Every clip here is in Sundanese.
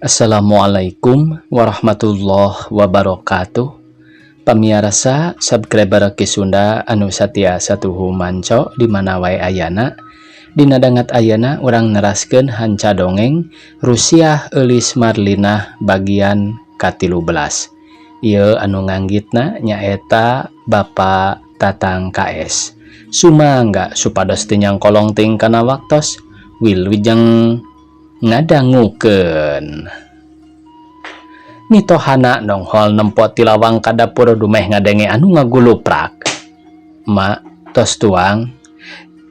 Assalamualaikum warahmatullahi wabarakatuh. Pamirsa subscriber Ki Sunda anu satia satuhu manco di mana wae ayana. Dina dangat ayana urang neraskeun hanca dongeng Rusiah Eulis Marlina bagian ka-13. Ieu anu nganggitna nyaeta Bapak Tatang KS. Sumangga supados teu nyangkolong ting kana waktos wilujeng ngadangukeun. Mitohana nonghol nempot ti lawang ka dapur dumeh ngadenge anu ngaguluprak. Mak tos tuang.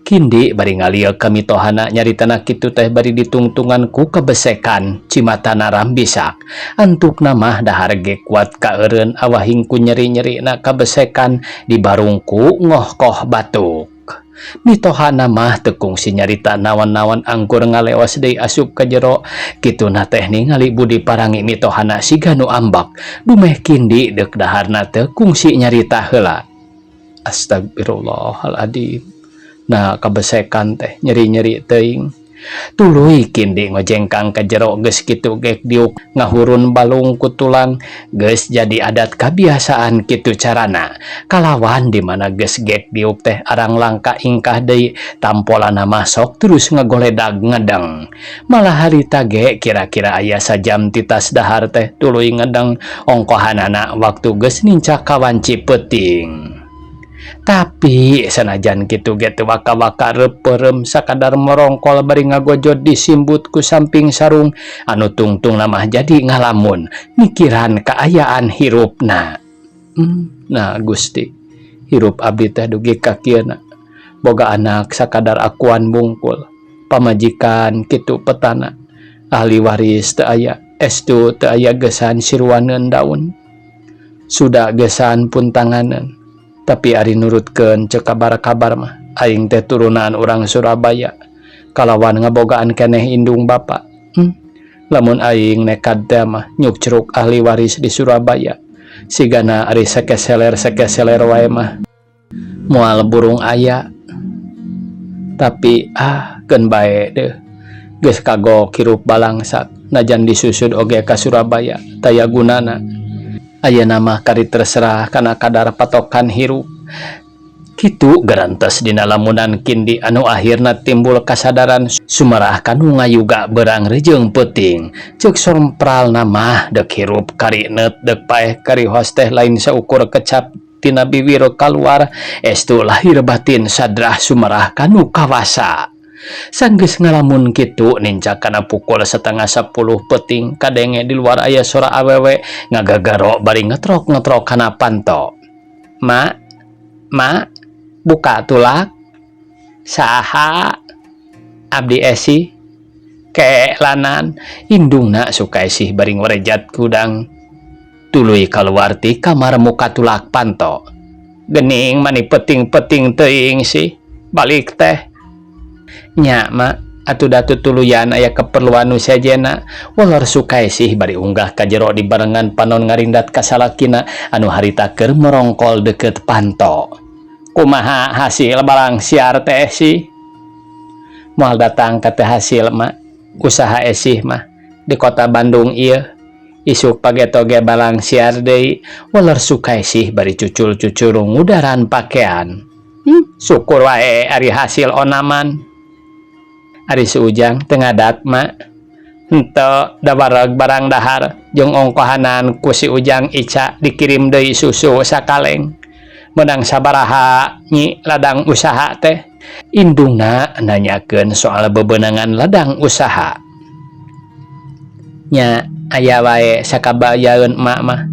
Kindi bari ngalieu ka mitohana nyaritana kitu teh bari ditungtungan ku kebesekan cimatana rambisak. Antukna mah dahar ge kuat kaeureun awahing ku nyeri-nyeri na kabesekan di barungku ngohkoh batuk. Mitohana mah teu kungsi nyarita naon-naon anggur ngalewas deui asup ka jero. Kituna teh ningali budi parangi mitohana siga nu ambak. Dumeh kindi deuk daharna teu kungsi nyarita heula. Astagfirullahaladzim. Nah kabesekan teh nyeri-nyeri teuing. Tuluy kindi ngojengkang ka jero geus kitu gek diuk ngahurun balung ku tulang geus jadi adat kabiasaan kitu carana. Kalawan di mana geus gek diuk teh arang langka ingkah deui tampolana masok terus ngagoledag ngedeng. Malah harita ge kira-kira aya sajam ti tas dahar teh tuluy ngedeng ongkohanana waktu geus nincak kawanci peuting. Tapi sanajan kitu ge teu waka-waka reupeurem sakadar merongkol bari ngagojod disimbut ku samping sarung anu tungtungna mah jadi ngalamun mikiran kaayaan hirupna. Nah Gusti, hirup abdi teh dugi ka kieuna. Boga anak sakadar akuan bungkul, pamajikan kitu petana, ahli waris teu aya, estu teu aya gesan siruaneun daun. Suda gesan puntanganeun. Tapi ari nurutkeun ceuk kabar-kabar mah aing teh turunan urang Surabaya. Kalawan ngabogaan keneh indung bapa. Lamun aing nekat teh mah nyuk ceruk ahli waris di Surabaya. Sigana ari sekeseler wae mah moal burung aya. Tapi keun bae deuh. Geus kagok hirup balangsak najan disusud oge ka Surabaya taya gunana. Ayeuna mah kari terserah kana kadar patokan hirup. Kitu garantos dina lamunan kindi anu akhirna timbul kasadaran sumerah kanu ngayuga berang rejeung peuting. Ceuk sompralna mah deuk hirup kari neut deuk paeh kari hos teh lain saukur kecap tina bibir kaluar estu lahir batin sadrah sumerah kanu kawasa. Sanggeus ngalamun kitu nincak kana pukul 9:30 peuting kadenge di luar aya sora awewe ngagagaro bari ngetrok-ngetrok kana panto. Mak, buka tulak. Saha? Abdi esi. Keelanan indungna Sukaesih bari ngorejat kudang. Tuluy kaluar ti kamar muka tulak panto. Gening mani peting-peting teuing sih. Balik teh. Nya mak atuh datu tuluyan aya keperluan nu sajena. Walor Sukaesih bari unggah ka jero di barengan panon ngarindat ka salakina anu harita keur merongkol deukeut panto. Kumaha hasil balang siar teh sih? Moal datang ka teh hasil mak. Usaha esih mah di kota Bandung ieu. Isuk pagetoge balang siar deui. Walor Sukaesih bari cucul-cucul ngudaran pakean. Syukur wae ari hasil onaman. Ari Suujang teu ngadat mak. Henteu da bareg barang dahar jeung ongkohanan ku si Ujang Ica dikirim deui susu sakaleng. Menang sabaraha nyi ladang usaha teh? Indungna nanyakeun soal bebeunangan ladang usaha. Nya aya wae sakabayaeun emak mah.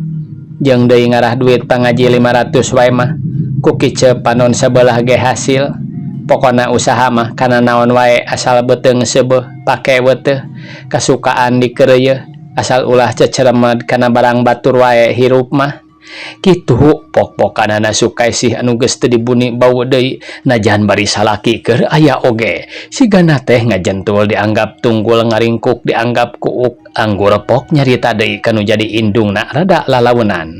Jeung deui ngarah duit pangaji 500 wae mah. Ku kiceu panon sabelah ge hasil. Pokona usaha mah kana naon wae asal beuteung seubeuh pake weuteuh kasukaan dikeureuy asal ulah ceceremed kana barang batur wae hirup mah. Kitu pok-pokanana Sukaesih anu geus teu dibuni bau deui najan bari salaki keur aya oge. Sigana teh ngajentul dianggap tunggul ngaringkuk dianggap kuuk anggur pok nyarita deui kanu jadi indungna rada lalaunan.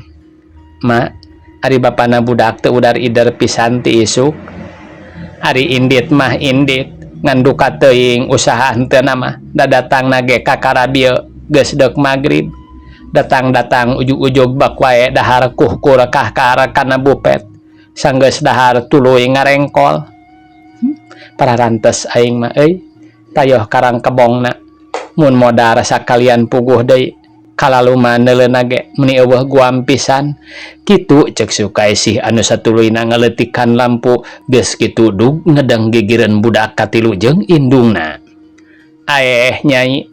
Mak, ari bapana budak teu udar ider pisan ti isuk. Ari indit mah indit ngan duka teuing usaha henteu nama dadatang nage ka karabieu geus deuk magrib datang-datang ujug-ujug bak wae dahar kuh rekah ka arah kana bupet sanggeus dahar tuluy ngarengkol. Pararantes aing mah euy tayoh karang kebongna mun modar sakalian puguh deui kalaluman neuleuna ge meuni eueuh guam pisan kitu ceuk Sukaesih anu satuluyna ngaletikan lampu geus kitu dug ngedeng gigireun budak katilu jeung indungna. Nyai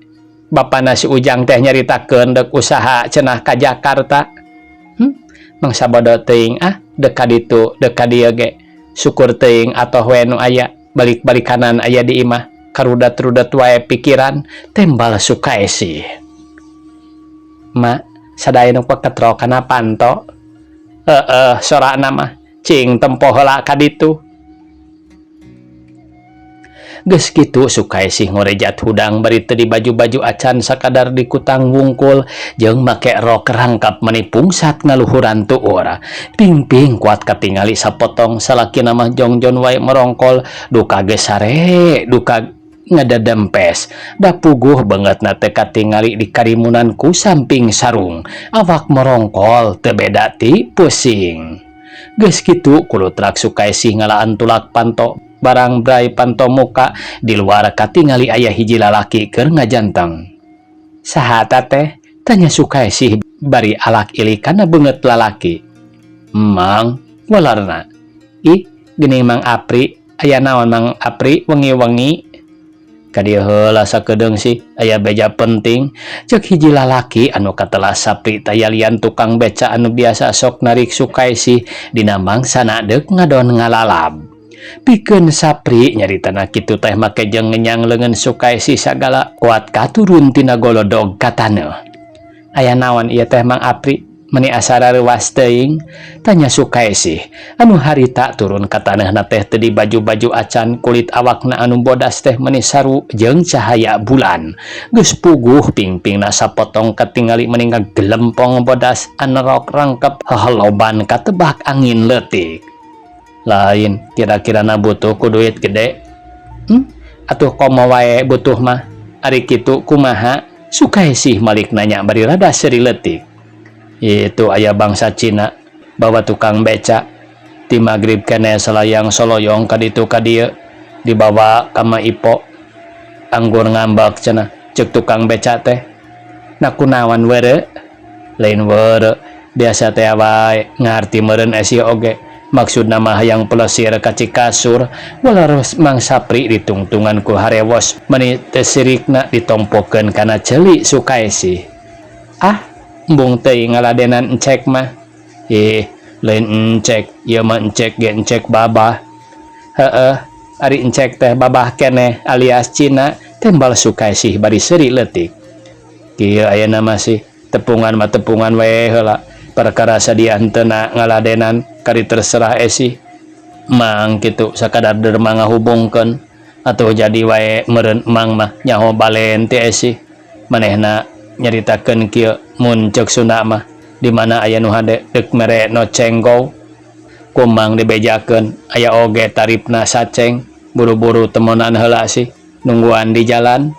bapana si Ujang teh nyaritakeun deuk usaha cenah ka Jakarta. Mangsa bodo teuing deuk ka ditu deuk ka dieu ge syukur teuing atoh we nu aya balik-balikanan aya di imah karudat-rudat wae pikiran tembal Sukaesih. Mak, sadaya nu paketro kana panto. Sorana mah cing tempo heula ka ditu. Geus kitu Sukaesih ngorejat hudang bari teu di baju-baju acan sakadar dikutang wungkul jeung make rok rangkap meuni pungsat ngaluhuran tuur. Ping-ping kuat katingali sapotong salakina mah jongjon wae merongkol duka geus sare duka ngadadempes da puguh banget teh katingali di karimunan ku samping sarung awak merongkol teu beda ti pusing. Geus kitu kulutrak Sukaesih ngalaan tulak panto barang bray panto muka di luar katingali aya hiji lalaki keur ngajanteng. Saha teh? Tanya Sukaesih bari alak ilik kana beungeut lalaki. Mang, walarna. Ih, geuning Mang Apri, aya naon Mang Apri wengi-wengi? Kadieu heula sakedeung sih aya beja penting ceuk hiji lalaki anu katelah sapri tayalian tukang beca anu biasa sok narik Sukaesih dina mangsana deuk ngadon ngalalab. Pikeun sapri nyaritana kitu teh make jeung ngenyang leungeun Sukaesih sagala kuat katurun tina golodog katana. Aya naon ieu teh Mang Apri meuni asara reuwas teuing? Tanya Sukaesih anu harita turun ka taneuhna teh teu di baju-baju acan kulit awakna anu bodas teh meuni saru jeung cahaya bulan geus puguh ping-pingna sapotong katingali meuni ngagelempong bodas anu rok rangkep haheloban katebak angin leutik. Lain kira-kirana butuh ku duit gede? Atuh komo wae butuh mah ari kitu kumaha? Sukaesih malik nanya bari rada seuri leutik. Itu aya bangsa Cina bawa tukang beca ti magrib kene salayang soloyong ka ditu ka dieu dibawa ka Ipo anggur ngambak cenah ceuk tukang beca teh. Na kunaon weureu? Lain weureu biasa teh wae ngarti meureun esi oge maksudna mah hayang pelesir ka Cikasur walaros Mang Sapri ditungtungan ku harewos meuni teu sirikna ditompokeun kana ceuli Sukaesih. Embung teuing ngaladenan encek mah. Lain encek, ieu mah encek ge encek babah. Ari encek teh babah keneh alias Cina, tembal Sukaesih bari seuri leutik. Kieu ayeuna mah sih tepungan mah tepungan we heula. Perkara sadia henteu ngaladenan kari terserah esih. Mang kitu sakadar derma ngahubungkeun atuh jadi wae meureun Mang mah nyaho balen ti esih. Manehna nyaritakeun kieu mun ceuk Sunda mah di mana aya nu hade deuk mere no cenggow ku Mang dibejakeun aya oge taripna saceng buru-buru temonan heula sih nungguan di jalan.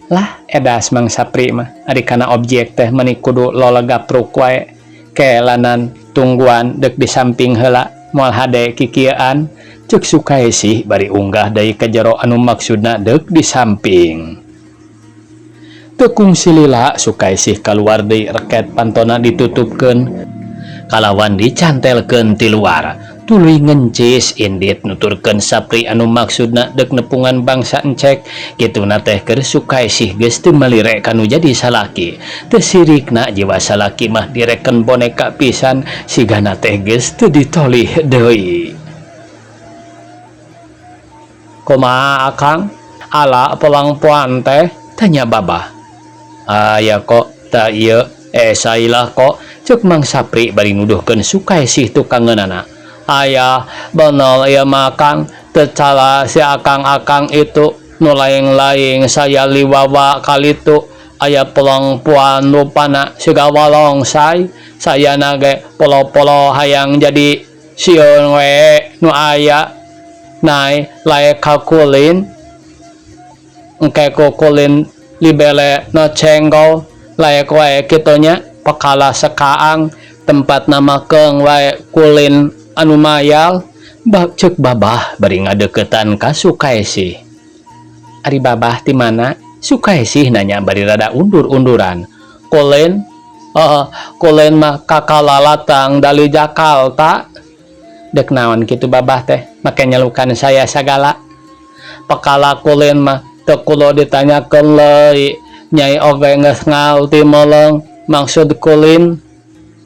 Lah edas Mang Sapri mah ari kana objek teh meuni kudu lologapruk wae keelanan tungguan deuk di samping heula moal hade kikieuan ceuk Sukaesih bari unggah deui ka jero anu maksudna deuk di samping. Tekung silila Sukaesih kaluar deui reket pantona ditutupkeun kalawan dicantelkeun ti luar tuluy ngencis indit nuturkeun Sapri anu maksudna deuk nepungan bangsa encek kituna teh keur Sukaesih geus teu malire kanu jadi salaki teu sirikna jiwa salaki mah direken boneka pisan sigana teh geus teu ditolih deui. Kumaha Akang? Ala pelangpoan teh? Tanya Babah. Aya kok ta ieu sailah kok ceuk Mang Sapri bari nuduhkeun Sukaesih tukangeunana. Aya bener ieu mah Kang teu cala si akang-akang itu nu laeng-laeng saya liwawa kalitu aya pelongpoan rupana siga walongsai sayana ge polo-polo hayang jadi sieun we nu aya nai laek kakulin engke kukulin libele no cenggol layak wae kitunya pekala sekaang tempat nama keng wae kulin anu mayal cek babah bari ngadeketan ka Sukaesih. Ari babah ti mana? Sukaesih nanya bari rada undur-unduran. Kulin kulin mah kakalalatang dari Jakarta. Dek naon kitu babah teh make nyelukan saya sagala. Pekala kulin mah teu kulo ditanyakeun leuy, nyai oge geus ngau ti meuleng maksud kulin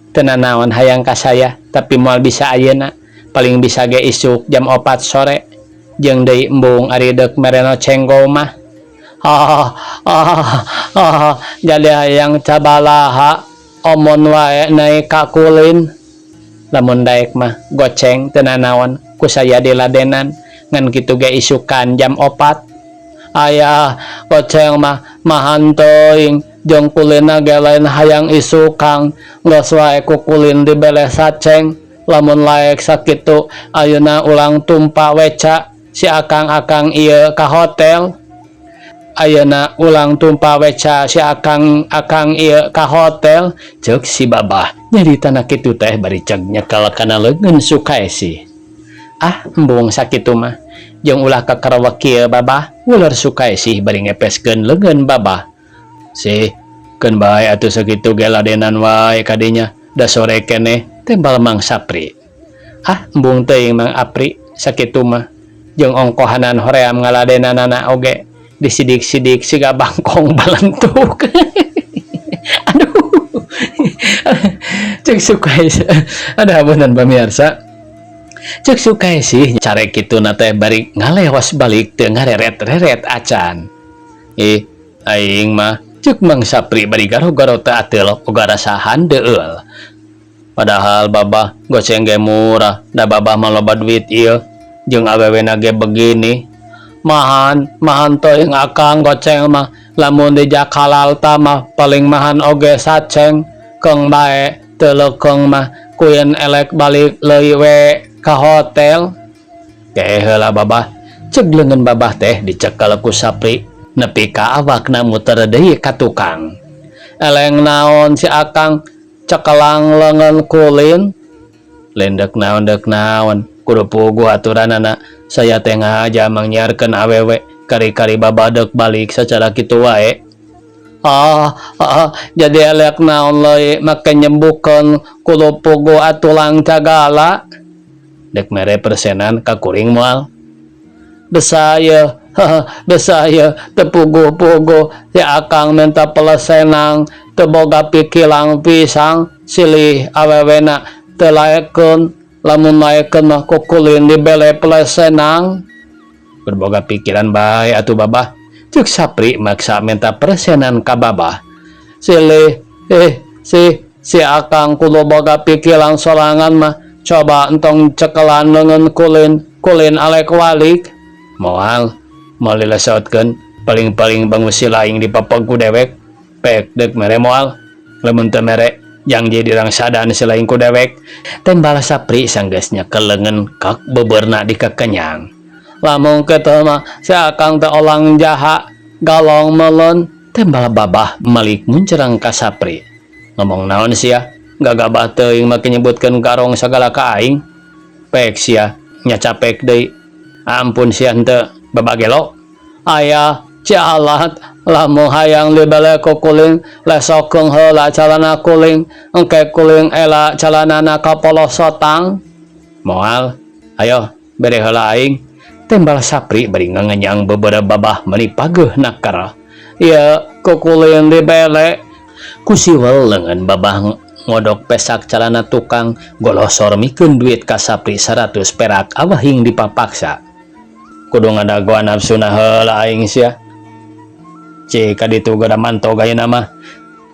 teu naon hayang ka saya, tapi moal bisa ayeuna paling bisa ge isuk jam 4 sore jeung deui embung ari deuk mereno cenggol mah. Jadi hayang cabalaha omon wae naik ka kulin. Lamun daek mah goceng teu naon ku saya diladenan ngan kitu ge isukan jam 4. Aya goceng mah mahan teuing jeung kulina ge lain hayang isukang geus wae ku kulin dibele saceng. Lamun laek sakitu ayeuna ulang tumpa weca si akang-akang ieu ka hotel. Ayeuna ulang tumpa weca si akang ieu ka hotel ceuk si babah nyaritana kitu teh bari ceg nyekel kana leungeun Sukaesih. Embung sakitu mah jeung ulah kakarewek kieu babah ular Sukaesih bari ngepeskeun leungeun babah. Si keun bae atuh sakitu ge ladenan wae kadinya da sore keneh tembal Mang Sapri. Embung teuing Mang Apri sakitu mah jeung ongkohanan hoream ngaladenanana oge disidik-sidik siga bangkong balentuk. Aduh. Cek Sukaesih. Ada habunan pamirsa. Cek Sukaesih carek kituna teh bari ngalewas balik teu ngareret-reret acan. Aing mah cek Mang Sapri bari garo-garo teu ateul oga rasahan deul. Padahal babah goceng ge murah, da babah mah loba duit ieu jeung awewena ge begini. Mahan teuing akang goceng mah lamun di Jakarta mah paling mahan oge saceng keung bae teu leukeng mah kuyen elek balik leuy we ka hotel. Ke heula babah ceg leungeun babah teh dicekel ku Sapri nepi ka awakna muter deui ka tukang. Eleng naon si akang cekelang leungeun kulin? Lendek naon kudu puguh aturanana. Saya teh ngaja mangnyiarkeun awewe kari-kari babadek balik secara kitu wae. Jadi elek naon leuy make nyembuhkeun kudu puguh atulang cagala. Dek mere persenan ka kuring moal. Besaya teu puguh-puguh si akang minta pelesenang teu boga pikilang pisang silih awewena teu laekeun. Lamun laekeun mah ku kulin dibele pelesenang. Berboga pikiran bae atuh babah. Cek Sapri maksa minta persenan ka babah. Silih si akang kudu boga pikiran sorangan mah coba entong cekelan leungeun kulin alek walik. Moal dilesotkeun paling-paling bangusi laing di papagku dewek. Pek dek mere moal. Lamun teu mere yang jadi rangsadan selain ku dewek. Tembal Sapri sanggeus nyekel leungeun kak beberna di kekenyang. Lamun kitu mah si akang teh olang jaha galong meuleun. Tembal babah malik muncerang ka Sapri. Ngomong naon sia? Gagabah teuing make nyebutkeun garong sagala ka aing. Pek sia nya capek deui. Ampun sia henteu babagelo. Aya cialat lamun hayang dibele ku kuling lesokeun heula calana kuling engke kuling ela calanana kapolosotang. Moal ayo bere heula aing. Tembal Sapri bari ngangenyang beberapa babah meuli pageuh nakar. Ieu ku kuling dibele ku siwel leungeun babah ngodok pesak calana tukang golosor mikeun duit ka Sapri 100 perak awahing dipapaksa. Kudu ngadagoan nafsuna heula aing sia. Cik kaditu gada manto gaya nama.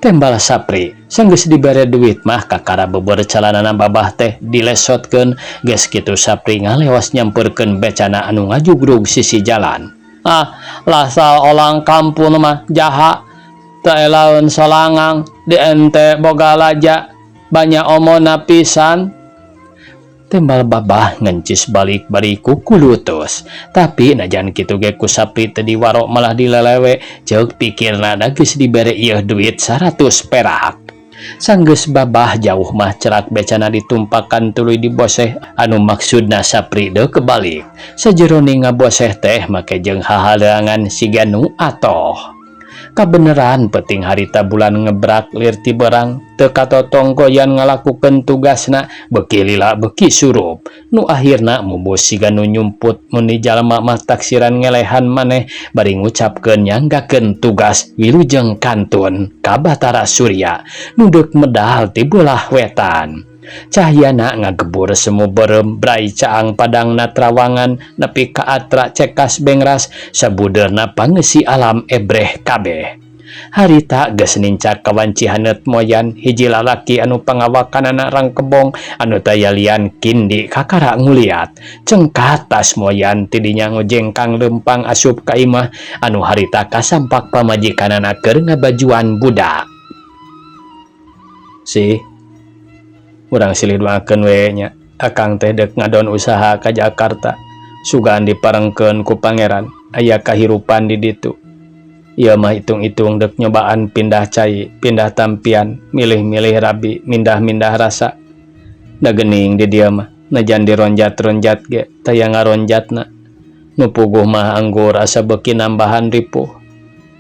Tembal Sapri sanggeus dibere duit mah kakara beubeur calanana babah teh dilesotkeun. Geus kitu Sapri ngalewas nyampeurkeun becana anu ngajugrug sisi jalan. Lasal olang kampung mah jaha teu elaeun solangang di ente boga laja banyak omona pisan. Tembal babah ngencis balik-balik ku kulutus. Tapi najan kitu ge ku Sapri teu diwarok malah dilelewe, ceuk pikirna da geus dibere ieu duit 100 perak. Sanggeus babah jauh mah cerak becana ditumpakan tuluy di boseh anu maksudna Sapri deu kebalik. Sajeroning ngaboseh teh make jeung hahadeangan siga nu atoh. Kabeneran peting harita bulan ngebrak lir ti berang teu katotong goyan ngalakukeun tugasna beuki lila beuki surup nu akhirna mubos siga nu nyumput mun di jalma mah taksiran ngelehan maneh bari ngucapkeun nyanggakeun tugas wilujeng kantun ka Batara Surya nu deuk medal ti beulah wetan. Cahyana ngagebur semu berem brai caang padangna trawangan nepi ka atra cekas bengras sabudeurna pangeusi alam ebreh kabeh. Harita geus nincak kawanci haneut moyan hiji lalaki anu pangawakanana rangkebong anu taya lian kindi kakara nguliat cengkat tas moyan ti dinya ngojengkang lempang asup ka imah anu harita kasampak pamajikanana keur ngabajuan budak. Urang silih doakeun we nya akang teh deuk ngadon usaha ka Jakarta sugan diparengkeun ku pangeran aya kahirupan di ditu. Ieu mah hitung-hitung deuk nyobaan pindah cai pindah tampian milih-milih rabi mindah-mindah rasa da geuning di dieu mah najan dironjat-ronjat ge taya ngaronjatna nu puguh mah anggur asa beuki nambahan ripuh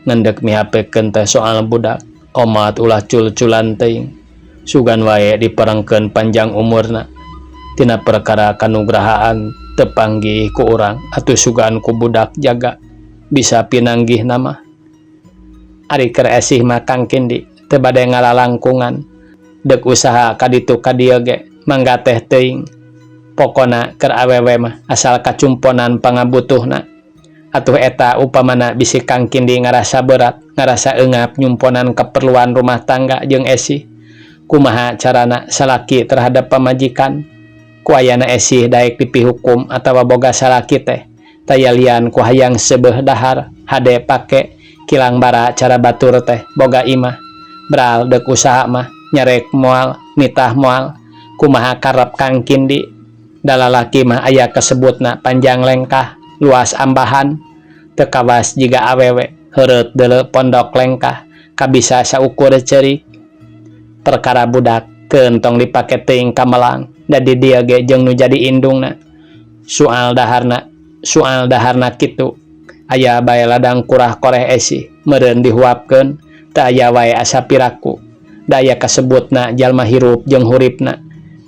ngendek mihapekeun teh soal budak omat ulah cul-culan teuing sugan wae diparengkeun panjang umurna tina perkara kanugrahaan teu panggih ku urang atuh sugan ku budak jaga bisa pinanggih nama. Ari keur esih mah Kang Kindi teu bade ngalalangkungan deuk usaha ka ditu ka dieu ge mangga teh teuing pokona keur awewe mah asal kacumponan pangabutuhna atuh eta upamana bisi Kang Kindi ngarasa berat ngarasa eungap nyumponan keperluan rumah tangga jeung esih kumaha carana salaki terhadap pamajikan ku ayana esih daek dipihukum atawa boga salaki teh taya lian ku hayang seubeuh dahar hade pake kilang bara cara batur teh boga imah beral deuk usaha mah nyarek moal nitah moal kumaha karep Kang Kindi da lalaki mah aya kasebutna panjang lengkah luas ambahan teu kawas jiga awewe heureut deuleu pondok lengkah kabisa saukur ceurik perkara budak keun tong dipake teuing ka melang da di dieu ge jeung nu jadi indungna soal daharna kitu aya bae ladang kurah koreh esih meureun dihuapkeun teu aya wae asa piraku da aya kasebutna jalma hirup jeung huripna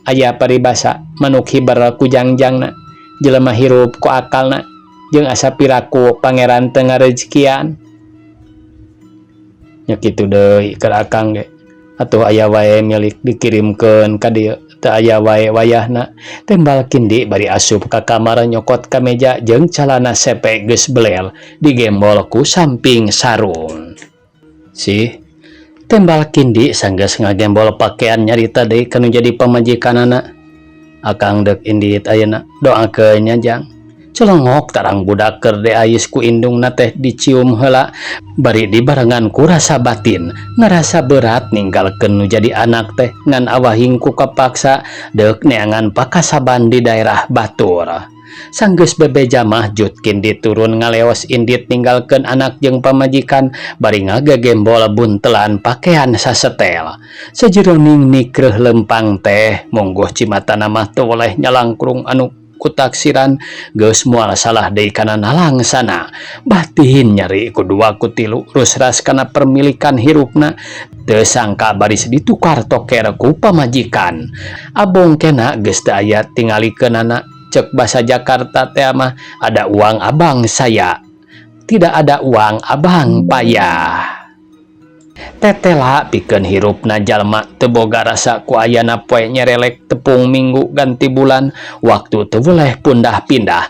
aya paribasa manuk hiber ku jangjangna jelema hirup ku akalna jeung asa piraku pangeran teu ngarejekian nya kitu deui keur akang ge atuh aya wae milik dikirimkeun ka dieu teu aya wae wayahna. Tembal Kindi bari asup ka kamar nyokot ka meja jeung calana sepe geus belel digembol ku samping sarung. Tembal Kindi sanggeus ngagembol pakaian nyarita deui kanu jadi pamajikanana. Akang deuk indit ayeuna doakeun nya jang. Celongok tarang budak keur diayus ku indungna teh dicium heula bari dibarengan ku rasa batin ngarasa berat ninggalkeun nu jadi anak teh ngan awahing ku kapaksa deuk neangan pakasaban di daerah batur. Sanggeus bebeja mah Jut Kindi turun ngaleos indit ninggalkeun anak jeung pamajikan bari ngagegembol buntelan pakaian sasetel. Sajeroning nikreuh lempang teh monggoh cimatana mah teu oleh nyalangkrung anu kutaksiran geus moal salah deui kana nalangsana batin nyari kudua kutilu rusras kana permilikan hirupna teu sangka baris ditukar toker ku pamajikan abong kena geus teu aya tingalikeunana cek basa Jakarta teh mah ada uang abang saya tidak ada uang abang payah tetela pikeun hirupna jalma teu boga rasa ku ayana poe nyerelek tepung minggu ganti bulan waktu teu boleh pundah-pindah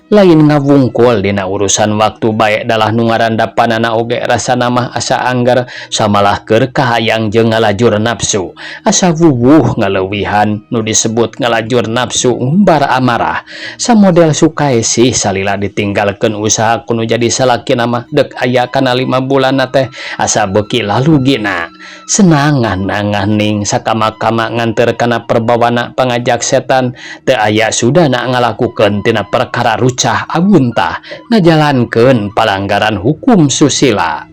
lain ngawungkul dina urusan waktu baik dalah nu ngarandapanana oge rasa namah asa anggar samalah keur kahayang jeung ngalajur nafsu asa wuwuh ngalewihan nu disebut ngalajur nafsu ngumbar amarah samodel Sukaesih salila ditinggalkeun usaha kudu jadi salaki namah dek aya kana 5 bulan teh asa beuki lalu gina senangan ning sakama-kama nganter kana perbawana pangajak setan teu aya sudah nak ngalakukeun tina perkara rucah abuntah ngajalankeun palanggaran hukum susila.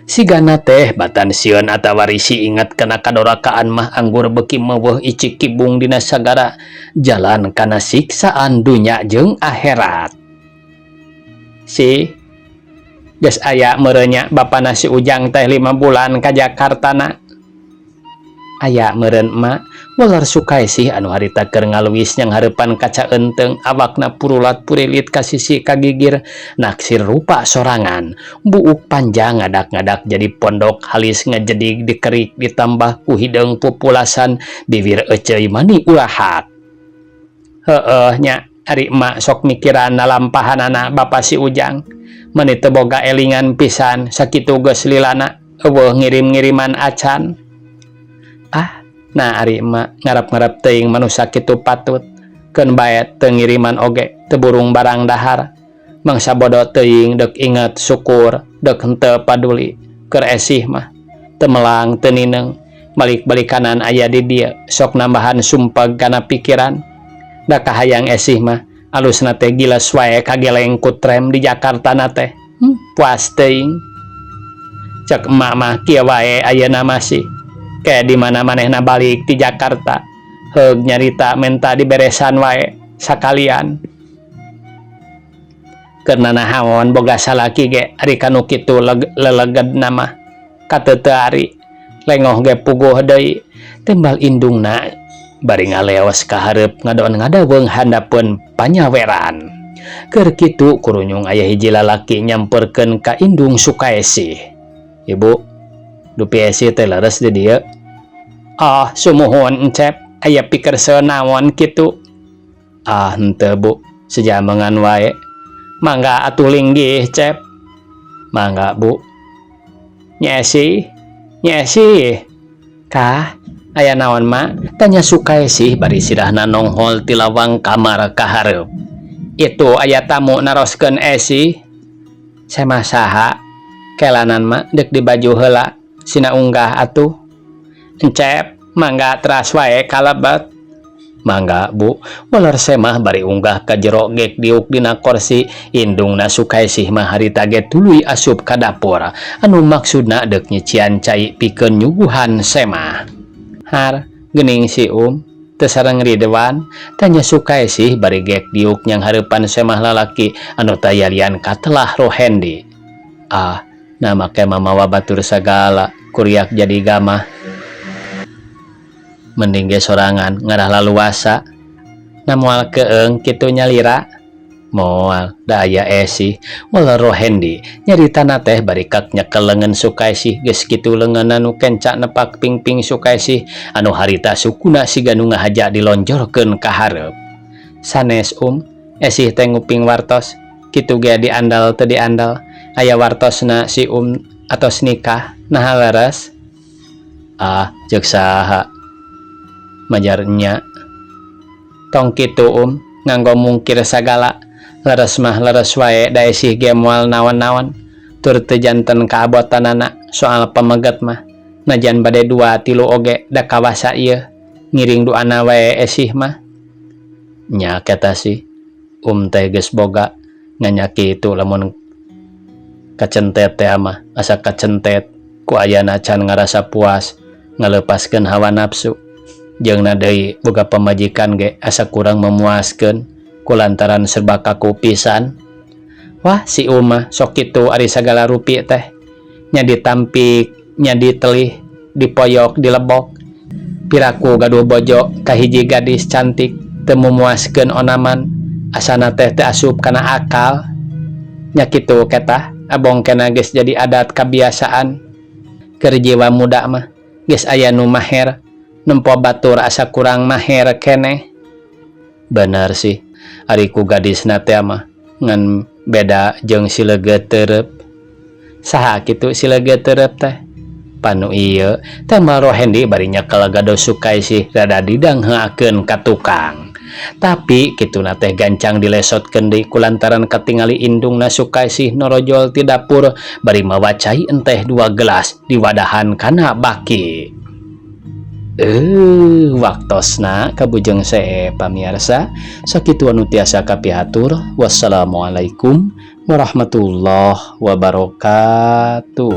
Sigana teh batan sieun atawa risi ingat kana kadorakaan mah anggur beuki meuweuh icik kibung dina sagara jalan kana siksaan dunya jeung akhirat. Si geus aya meureunya bapana si Ujang teh 5 bulan ka Jakartana. Aya meureun emak Welar Sukaesih anu harita keur ngaluwis nyang hareupan kaca enteng awakna purulat purilit ka sisi kagigir naksir rupa sorangan buuk panjang ngadak-ngadak jadi pondok halis ngajedig dikerik ditambah ku hideung pupulasan bibir eceuy mani ulahat. Heueuh nya ari emak sok mikiran lampahanana bapa si Ujang meuni teu boga elingan pisan sakitu geus lilana eueuh ngirim-ngiriman acan. Nah ari emak ngarap-ngarap teuing manusa kitu patut keun bae teu ngiriman oge teu burung barang dahar mangsa bodo teuing dek inget syukur dek henteu paduli keur esih mah teu melang teu nineng balik-balikanan aya di dieu sok nambahan sumpeg kana pikiran da kahayang esih mah alusna teh giles wae kageleng ku trem di Jakarta na teh puas teuing cek emak mah kieu wae ayeuna masih kayak di mana manehna balik di Jakarta heug nyarita menta diberesan wae sakalian karena nahaon boga salaki ge ari kanu kitu leleged nama kateu teu ari lengoh ge puguh deui tembal indungna bari ngaleos ka hareup ngadon ngadaweung handapeun panyaweran keur kitu kurunyung aya hiji lalaki nyamperkeun ka indung Sukaesih. Ibu dupi esi teh leres di dieu. Sumuhun encep aya pikir senaon kitu. Henteu Bu, sejamangan wae. Mangga atuh linggih cep. Mangga Bu. Nyesi kah aya naon mak? Tanya Sukaesih bari sidahna nonghol ti lawang kamar ka hareup. Itu aya tamu naroskeun esi. Sama saha? Kelanan mak dek di baju heula. Sina unggah atuh. Encep, mangga teras wae kalebet. Mangga Bu, welar semah bari unggah ka jero gek diuk dina kursi indungna Sukaesih mah harita ge tuluy asup ka dapur anu maksudna dek nyician cai pikeun nyuguhan semah. Har, geuning si teu sareng Ridwan, tanya Sukaesih bari gek diuk nyang hareupan semah lalaki anu tayalian katelah Rohendi. Nah make mamawa batur sagala kuriak jadi gamah. Mending ge sorangan ngarah laluasa na moal keeng kitu nyalira moal da aya esih wala Rohendi nyaritana teh bari kak nyekel leungeun Sukaesih geus kitu leungeunna nu kenca nepak pingping Sukaesih anu harita sukuna siga nu ngahaja dilonjorkeun ka hareup. Sanes esih teh nguping wartos kitu ge diandal teu diandal aya wartosna si atos nikah naha leres. Ceuk saha majarnya tong kitu nganggo mungkir sagala leres mah leres wae da esih ge moal naon-naon tur teu janten kaabotanana soal pameget mah najan bade 2-3 oge da kawasa ieu ngiring duana wae esih mah nya kata si teh geus boga nganya kitu lamun kacentet teh mah asa kacentet ku ayana can ngarasa puas ngaleupaskeun hawa nafsu jeung deui boga pamajikan ge asa kurang memuaskeun kulantaran serba kaku pisan. Wah si mah sok kitu ari sagala rupi teh nya ditampik nya ditelih dipoyok dilebok piraku gaduh bojo ka hiji gadis cantik teu memuaskeun onaman asana teh teu asup kana akal nya kitu ketah abong kena geus jadi adat kabiasaan keur jiwa muda mah geus aya nu maher nempo batur asa kurang maher keneh Bener sih, ariku gadis nate mah ngan beda jeung sileget terep. Saha kitu sileget terep teh? Panu ieu teh mah Rohendi bari nyekel gado sukai sih rada didang heuakeun ka tukang. Tapi kituna teh gancang dilesotkeun deui kulantaran katingali indungna sukai sih norojol ti dapur bari mawa cai enteh 2 gelas diwadahan kana baki. Waktosna kabujeng see pamirsa, sakitu anu tiasa kapihatur. Wassalamualaikum warahmatullahi wabarakatuh.